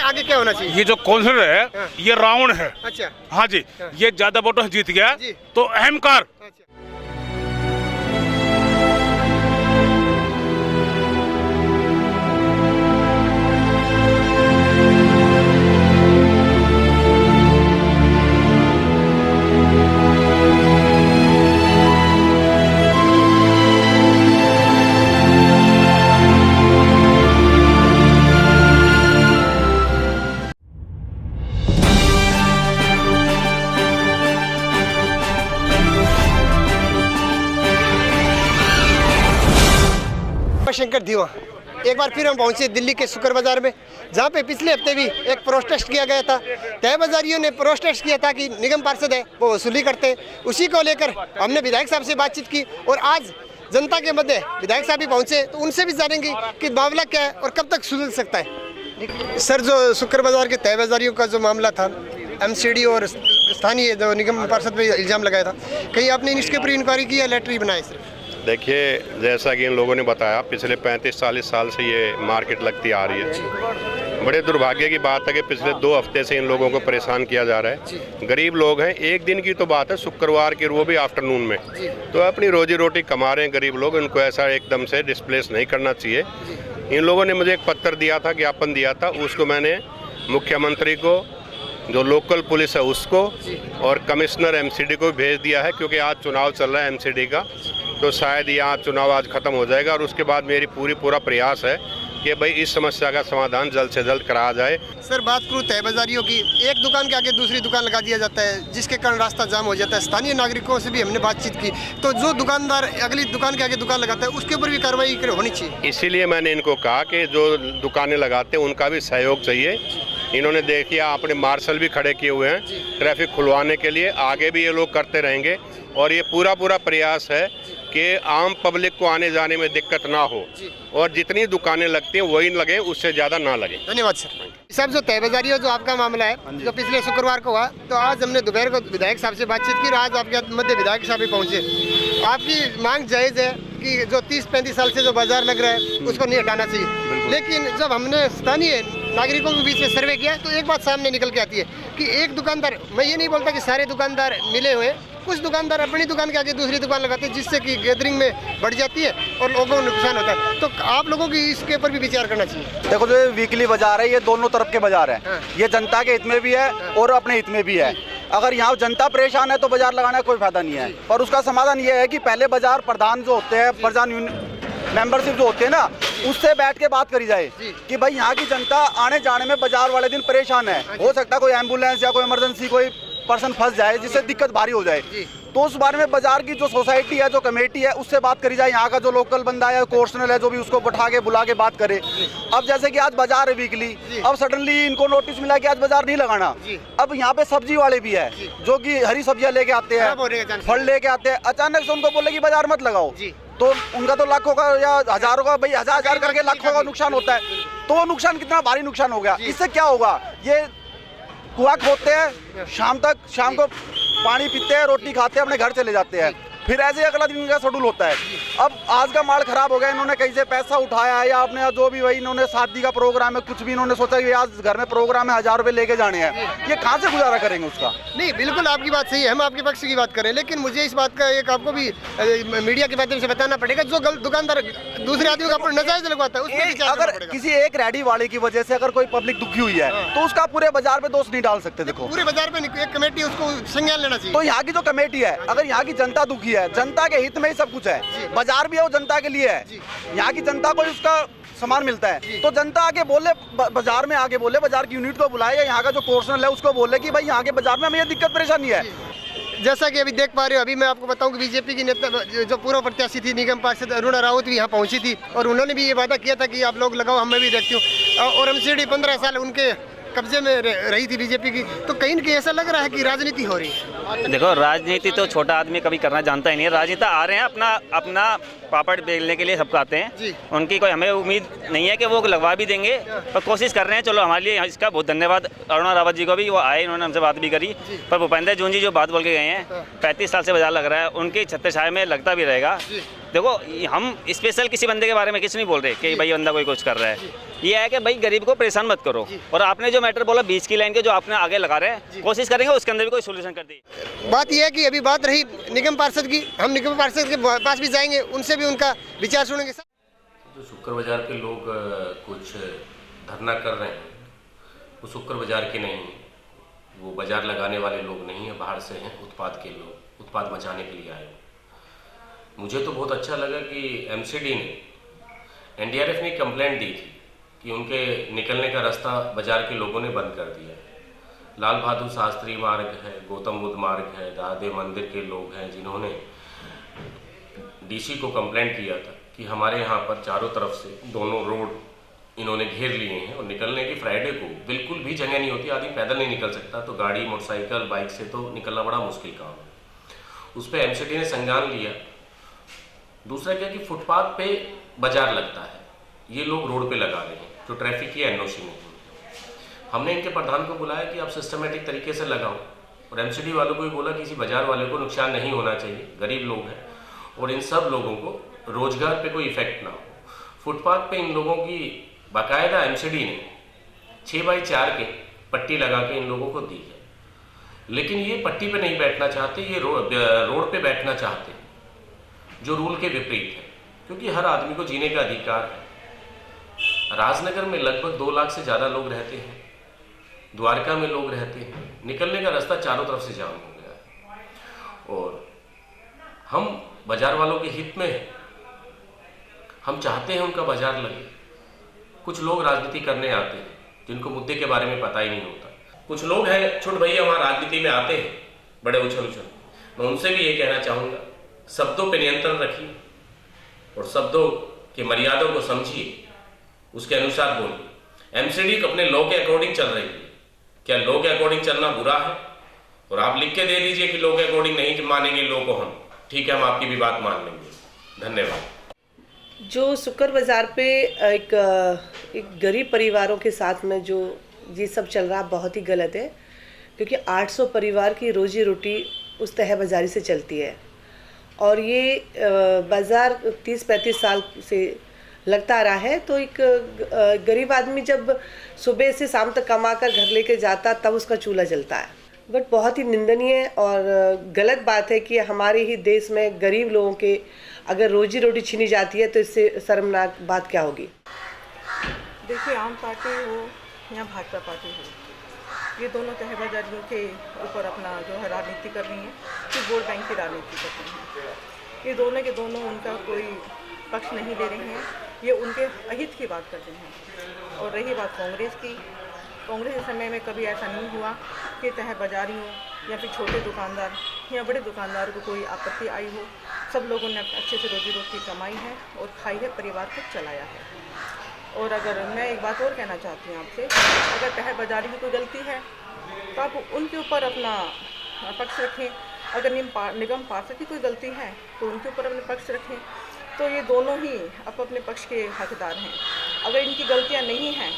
आगे क्या होना चाहिए? ये जो काउंसिलर है ये रावण है। अच्छा। हाँ जी, ये ज्यादा वोटों से जीत गया जी। तो अहंकार। अच्छा। शंकर धीवा एक बार फिर हम पहुंचे दिल्ली के शुक्र बाजार में, जहां पे पिछले हफ्ते भी एक प्रोटेस्ट किया गया था। तय बाजारियों ने प्रोटेस्ट किया था कि निगम पार्षद है वो वसूली करते, उसी को लेकर हमने विधायक साहब से बातचीत की और आज जनता के मध्य विधायक साहब भी पहुंचे तो उनसे भी जानेंगे कि मामला क्या है और कब तक सुलझ सकता है। सर, जो शुक्र बाजार के तय बाजारियों का जो मामला था, एमसीडी और स्थानीय जो निगम पार्षद पे इल्जाम लगाया था, कहीं आपने इसके ऊपर इंक्वायरी की या लेटर ही बनाया? सिर्फ देखिए, जैसा कि इन लोगों ने बताया, पिछले 35-40 साल से ये मार्केट लगती आ रही है। बड़े दुर्भाग्य की बात है कि पिछले 2 हफ्ते से इन लोगों को परेशान किया जा रहा है। गरीब लोग हैं, एक दिन की तो बात है, शुक्रवार की, वो भी आफ्टरनून में, तो अपनी रोजी रोटी कमा रहे हैं गरीब लोग, इनको ऐसा एकदम से डिस्प्लेस नहीं करना चाहिए। इन लोगों ने मुझे एक पत्र दिया था, ज्ञापन दिया था, उसको मैंने मुख्यमंत्री को, जो लोकल पुलिस है उसको और कमिश्नर एमसीडी को भेज दिया है, क्योंकि आज चुनाव चल रहा है एमसीडी का, तो शायद यहाँ चुनाव आज ख़त्म हो जाएगा और उसके बाद मेरी पूरा प्रयास है कि भाई इस समस्या का समाधान जल्द से जल्द कराया जाए। सर, बात करूँ तय बाजारियों की, एक दुकान के आगे दूसरी दुकान लगा दिया जाता है, जिसके कारण रास्ता जाम हो जाता है। स्थानीय नागरिकों से भी हमने बातचीत की, तो जो दुकानदार अगली दुकान के आगे दुकान लगाता है उसके ऊपर भी कार्रवाई होनी चाहिए। इसीलिए मैंने इनको कहा कि जो दुकानें लगाते हैं उनका भी सहयोग चाहिए। इन्होंने देखिए अपने मार्शल भी खड़े किए हुए हैं ट्रैफिक खुलवाने के लिए, आगे भी ये लोग करते रहेंगे और ये पूरा प्रयास है कि आम पब्लिक को आने जाने में दिक्कत ना हो और जितनी दुकानें लगती हैं वही लगे, उससे ज़्यादा ना लगे। धन्यवाद सर। साहब, जो तय बाजारियों जो आपका मामला है, जो पिछले शुक्रवार को हुआ, तो आज हमने दोपहर को विधायक साहब से बातचीत की और आज आपके मध्य विधायक साहब भी पहुंचे। आपकी मांग जायज़ है कि जो 30-35 साल से जो बाजार लग रहा है उसको नहीं हटाना चाहिए, लेकिन जब हमने स्थानीय नागरिकों के बीच में सर्वे किया तो एक बात सामने निकल के आती है कि एक दुकानदार, मैं ये नहीं बोलता कि सारे दुकानदार मिले हुए, कुछ दुकानदार अपनी दुकान के आगे दूसरी दुकान लगाते हैं, जिससे कि गैदरिंग में बढ़ जाती है और लोगों को नुकसान होता है। तो आप लोगों की इसके ऊपर भी विचार करना चाहिए। देखो, जो वीकली बाजार है ये दोनों तरफ के बाजार है। ये जनता के हित में भी है और अपने हित में भी है। अगर यहाँ जनता परेशान है तो बाजार लगाने का कोई फायदा नहीं है, पर उसका समाधान ये है कि पहले बाजार प्रधान जो होते हैं, प्रधान मेंबरशिप जो होते हैं ना, उससे बैठ के बात करी जाए कि भाई यहाँ की जनता आने जाने में बाजार वाले दिन परेशान है, हो सकता है कोई एम्बुलेंस या कोई इमरजेंसी कोई पर्सन फंस जाए जिससे दिक्कत भारी हो जाए, तो उस बारे में बाजार की जो सोसाइटी है, जो कमेटी है, उससे बात करी जाए। यहाँ का जो लोकल बंदा है, कोर्सनल है, जो भी, उसको बैठा के बुला के बात करे। अब जैसे कि आज बाजार है वीकली, अब सडनली इनको नोटिस मिला कि आज बाजार नहीं लगाना। अब यहाँ पे सब्जी वाले भी है जो कि हरी सब्जियां लेके आते हैं, फल लेके आते हैं, अचानक से उनको बोले कि बाजार मत लगाओ, तो उनका तो लाखों का या हजारों का, भाई हजार करके लाखों का नुकसान होता है। तो वो नुकसान कितना भारी नुकसान हो गया। इससे क्या होगा, ये कुआं खोदते हैं, शाम को पानी पीते हैं, रोटी खाते हैं, अपने घर चले जाते हैं, फिर ऐसे अगला दिन का शेड्यूल होता है। अब आज का माल खराब हो गया, इन्होंने कहीं से पैसा उठाया या अपने जो भी, वही इन्होंने शादी का प्रोग्राम है, कुछ भी इन्होंने सोचा कि आज घर में प्रोग्राम है, 1000 रुपये लेके जाने हैं, ये कहाँ से गुजारा करेंगे उसका? नहीं, बिल्कुल आपकी बात सही है, हम आपके पक्ष की बात करें, लेकिन मुझे इस बात का एक आपको भी मीडिया के माध्यम से बताना पड़ेगा, जो दुकानदार दूसरे आदमी का नजायज लगवाता है, अगर किसी एक रेडी वाले की वजह से अगर कोई पब्लिक दुखी हुई है तो उसका पूरे बाजार पे दोष नहीं डाल सकते। देखो, पूरे बाजार पे एक कमेटी उसको संज्ञान लेना चाहिए। तो यहाँ की जो कमेटी है, अगर यहाँ की जनता दुखी है, जनता के हित में ही सब कुछ है, बाजार भी है वो जनता के लिए है, यहाँ की जनता को उसका सामान मिलता है, तो जनता आगे बोले, बाजार में आगे बोले, बाजार की यूनिट को बुलाए या यहाँ का जो कोर्सनल है उसको बोले कि भाई यहाँ के बाजार में हमें ये दिक्कत परेशानी है। जैसा कि अभी देख पा रहे हो, अभी मैं आपको बताऊं कि बीजेपी की नेता जो पूर्व प्रत्याशी थी निगम पार्षद अरुणा राउत भी यहाँ पहुंची थी और उन्होंने भी ये वादा किया था कि आप लोग लगाओ, हम मैं भी देखती हूँ, और एमसीडी 15 साल उनके कब्जे में रही थी बीजेपी की। तो कहीं न कहीं ऐसा लग रहा है कि राजनीति हो रही है। देखो, राजनीति तो छोटा आदमी कभी करना जानता ही नहीं है। राजनेता आ रहे हैं अपना पापड़ बेलने के लिए, सबको आते हैं, उनकी कोई हमें उम्मीद नहीं है कि वो लगवा भी देंगे, पर कोशिश कर रहे हैं। चलो, हमारे लिए इसका बहुत धन्यवाद अरुणा रावत जी को भी, वो आए, उन्होंने हमसे बात भी करी। पर भूपेंद्र जून जी जो बात बोल के गए हैं, 35 साल से बाजार लग रहा है, उनकी छत्रछाया में लगता भी रहेगा। देखो हम स्पेशल किसी बंदे के बारे में कुछ नहीं बोल रहे कि भाई बंदा कोई कुछ कर रहा है। ये है कि भाई गरीब को परेशान मत करो। और आपने जो मैटर बोला बीच की लाइन के जो आपने आगे लगा रहे हैं, कोशिश करेंगे उसके अंदर भी कोई सोल्यूशन कर दी। बात यह है कि अभी बात रही निगम पार्षद की, हम निगम पार्षद के पास भी जाएंगे, उनसे भी उनका विचार सुनेंगे। जो शुक्र बाजार के लोग कुछ धरना कर रहे हैं, वो शुक्र बाजार के नहीं, वो बाजार लगाने वाले लोग नहीं हैं, बाहर से हैं, उत्पाद के लोग, उत्पाद मचाने के लिए आए। मुझे तो बहुत अच्छा लगा कि एमसीडी ने, एनडीआरएफ ने कंप्लेंट दी थी कि उनके निकलने का रास्ता बाजार के लोगों ने बंद कर दिया है। लाल बहादुर शास्त्री मार्ग है, गौतम बुद्ध मार्ग है, दादे मंदिर के लोग हैं जिन्होंने डीसी को कंप्लेंट किया था कि हमारे यहाँ पर चारों तरफ से दोनों रोड इन्होंने घेर लिए हैं और निकलने की फ्राइडे को बिल्कुल भी जगह नहीं होती, आदमी पैदल नहीं निकल सकता, तो गाड़ी मोटरसाइकिल बाइक से तो निकलना बड़ा मुश्किल काम है। उस पर एमसीडी ने संज्ञान लिया। दूसरा क्या कि फुटपाथ पे बाजार लगता है, ये लोग रोड पे लगा रहे हैं जो ट्रैफिक की एनओसी नहीं है। हमने इनके प्रधान को बुलाया कि आप सिस्टमेटिक तरीके से लगाओ, और एमसीडी वालों को भी बोला कि किसी बाजार वाले को नुकसान नहीं होना चाहिए, गरीब लोग हैं और इन सब लोगों को रोजगार पे कोई इफेक्ट ना हो। फुटपाथ पे इन लोगों की बाकायदा एमसीडी ने 6x4 के पट्टी लगा के इन लोगों को दी है, लेकिन ये पट्टी पे नहीं बैठना चाहते, ये रोड पे बैठना चाहते हैं, जो रूल के विपरीत है, क्योंकि हर आदमी को जीने का अधिकार है। राजनगर में लगभग 2 लाख से ज़्यादा लोग रहते हैं, द्वारका में लोग रहते हैं, निकलने का रास्ता चारों तरफ से जाम हो गया है। और हम बाजार वालों के हित में हैं, हम चाहते हैं उनका बाजार लगे। कुछ लोग राजनीति करने आते हैं जिनको मुद्दे के बारे में पता ही नहीं होता। कुछ लोग हैं छोट भैया वहाँ राजनीति में आते हैं बड़े उछल उछल, मैं उनसे भी ये कहना चाहूँगा, शब्दों पे नियंत्रण रखिए और शब्दों के मर्यादा को समझिए, उसके अनुसार बोलिए। एमसीडी अपने लॉ के अकॉर्डिंग चल रही है, क्या लॉ के अकॉर्डिंग चलना बुरा है? और आप लिख के दे दीजिए कि लॉ के अकॉर्डिंग नहीं मानेंगे लॉ को हम, ठीक है, हम आपकी भी बात मान लेंगे। धन्यवाद। जो शुक्र बाज़ार पे एक गरीब परिवारों के साथ में जो ये सब चल रहा बहुत ही गलत है, क्योंकि 800 परिवार की रोजी रोटी उस तह बाज़ारी से चलती है। और ये बाज़ार 30-35 साल से लगता आ रहा है। तो एक गरीब आदमी जब सुबह से शाम तक कमा कर घर लेके जाता तब उसका चूल्हा जलता है। बट बहुत ही निंदनीय और गलत बात है कि हमारे ही देश में गरीब लोगों के अगर रोजी रोटी छीनी जाती है तो इससे शर्मनाक बात क्या होगी। देखिए, आम पार्टी हो या भाजपा पार्टी हो, ये दोनों तहबाजारियों के ऊपर अपना जो है राजनीति कर रही हैं, कि वोट बैंक की राजनीति कर रही हैं। ये दोनों के दोनों उनका कोई पक्ष नहीं ले रहे हैं, ये उनके अहित की बात कर रहे हैं। और रही बात कांग्रेस की, कांग्रेस के समय में कभी ऐसा नहीं हुआ कि तहबाजारियों या फिर छोटे दुकानदार या बड़े दुकानदार को कोई आपत्ति आई हो। सब लोगों ने अच्छे से रोजी रोटी कमाई है और खाई है, परिवार को चलाया है। और अगर मैं एक बात और कहना चाहती हूँ आपसे, अगर तहबाजारी की कोई गलती है तो आप उनके ऊपर अपना पक्ष रखें, अगर निगम पार्षद की कोई गलती है तो उनके ऊपर अपने पक्ष रखें। तो ये दोनों ही अपने पक्ष के हकदार हैं। अगर इनकी गलतियाँ नहीं हैं,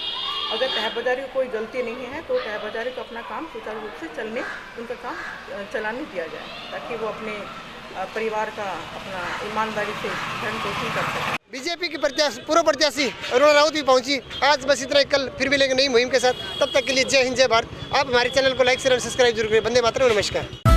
अगर तहबाजारी को कोई गलती नहीं है तो तहबाजारी को अपना काम सुचारू रूप से उनका काम चलाने दिया जाए, ताकि वो अपने परिवार का अपना ईमानदारी से भरण पोषण कर सकें। बीजेपी की पूर्व प्रत्याशी अरुणा राउत भी पहुंची। आज बस इतना ही, कल फिर मिलेंगे नई मुहिम के साथ। तब तक के लिए जय हिंद, जय भारत। आप हमारे चैनल को लाइक शेयर और सब्सक्राइब जरूर करें। वंदे मातरम, नमस्कार।